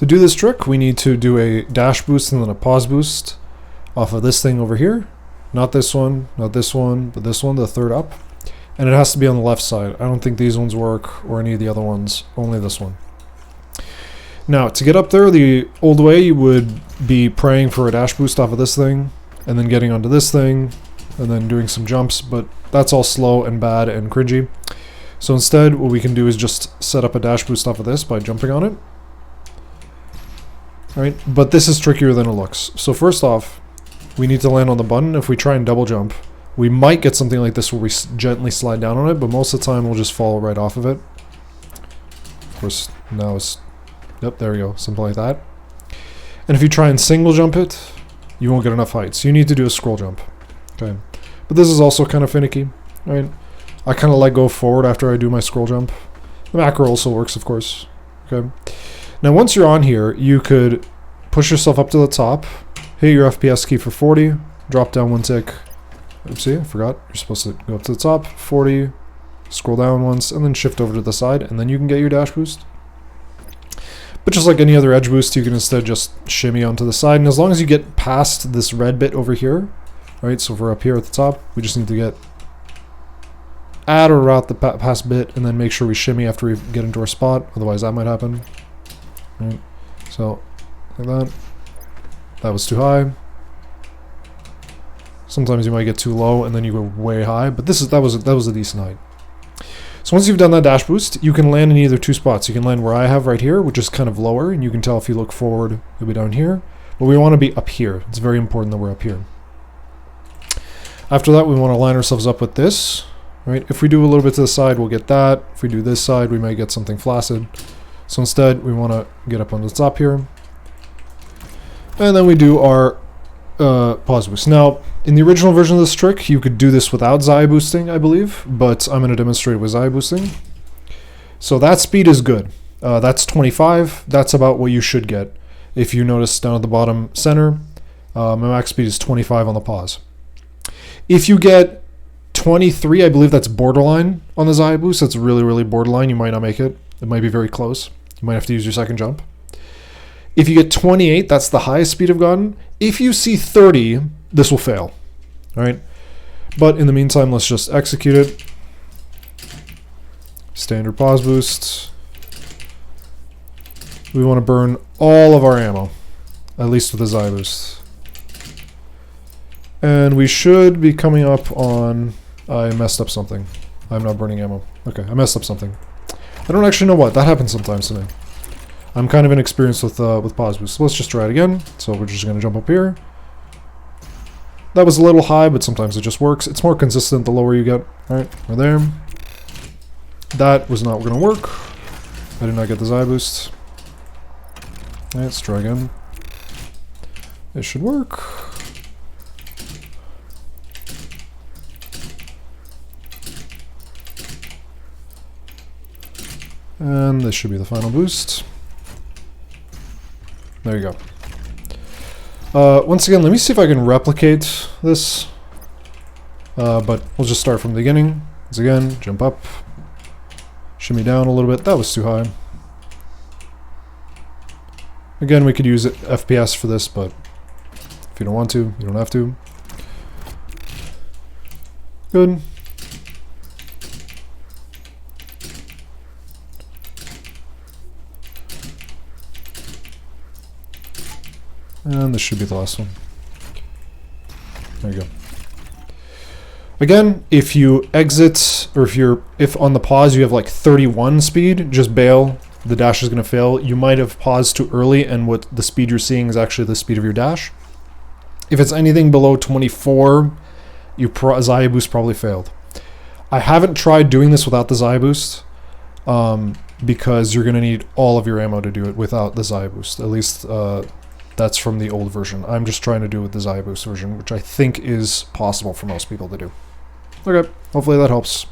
To do this trick, we need to do a dash boost and then a pause boost off of this thing over here. Not this one, not this one, but this one, the third up. And it has to be on the left side. I don't think these ones work or any of the other ones, only this one. Now, to get up there, the old way, you would be praying for a dash boost off of this thing, and then getting onto this thing, and then doing some jumps, but that's all slow and bad and cringy. So instead, what we can do is just set up a dash boost off of this by jumping on it. Right? But this is trickier than it looks. So first off, we need to land on the button. If we try and double jump, we might get something like this where we gently slide down on it, but most of the time we'll just fall right off of it. Of course, now it's... Yep, there we go. Something like that. And if you try and single jump it, you won't get enough height. So you need to do a scroll jump. Okay. But this is also kind of finicky. Right? I kind of let go forward after I do my scroll jump. The macro also works, of course. Okay. Now once you're on here, you could push yourself up to the top, hit your FPS key for 40, drop down one tick. Oopsie, I forgot. You're supposed to go up to the top, 40, scroll down once, and then shift over to the side, and then you can get your dash boost. But just like any other edge boost, you can instead just shimmy onto the side, and as long as you get past this red bit over here, right, so if we're up here at the top, we just need to get at or around the past bit, and then make sure we shimmy after we get into our spot, otherwise that might happen. Right, so, like that. That was too high. Sometimes you might get too low and then you go way high, but that was a decent height. So once you've done that dash boost, you can land in either two spots. You can land where I have right here, which is kind of lower, and you can tell if you look forward, you'll be down here. But we want to be up here. It's very important that we're up here. After that, we want to line ourselves up with this, right? If we do a little bit to the side, we'll get that. If we do this side, we might get something flaccid. So instead, we want to get up on the top here. And then we do our pause boost. Now, in the original version of this trick, you could do this without Zaya boosting, I believe, but I'm going to demonstrate it with Zaya boosting. So that speed is good. That's 25. That's about what you should get. If you notice down at the bottom center, my max speed is 25 on the pause. If you get 23, I believe that's borderline on the Zaya boost. That's really, really borderline. You might not make it. It might be very close. You might have to use your second jump. If you get 28, that's the highest speed I've gotten. If you see 30, this will fail. All right? But in the meantime, let's just execute it. Standard pause boost. We want to burn all of our ammo, at least with the Zaya boost. And we should be coming up on... I messed up something. I'm not burning ammo. Okay, I messed up something. I don't actually know what. That happens sometimes to me. I'm kind of inexperienced with pause boost. So let's just try it again. So we're just going to jump up here. That was a little high, but sometimes it just works. It's more consistent the lower you get. Alright, we're there. That was not going to work. I did not get the Zaya boost. Let's try again. It should work. And this should be the final boost. There you go. Once again, let me see if I can replicate this. But we'll just start from the beginning. Once again, jump up. Shimmy down a little bit. That was too high. Again, we could use FPS for this, but if you don't want to, you don't have to. Good. And this should be the last one. There you go. Again, if you exit, or if on the pause you have like 31 speed, just bail. The dash is going to fail. You might have paused too early, and what the speed you're seeing is actually the speed of your dash. If it's anything below 24, Zaya boost probably failed. I haven't tried doing this without the Zaya boost, because you're going to need all of your ammo to do it without the Zaya boost. At least that's from the old version. I'm just trying to do it with the Zaya boost version, which I think is possible for most people to do. Okay, hopefully that helps.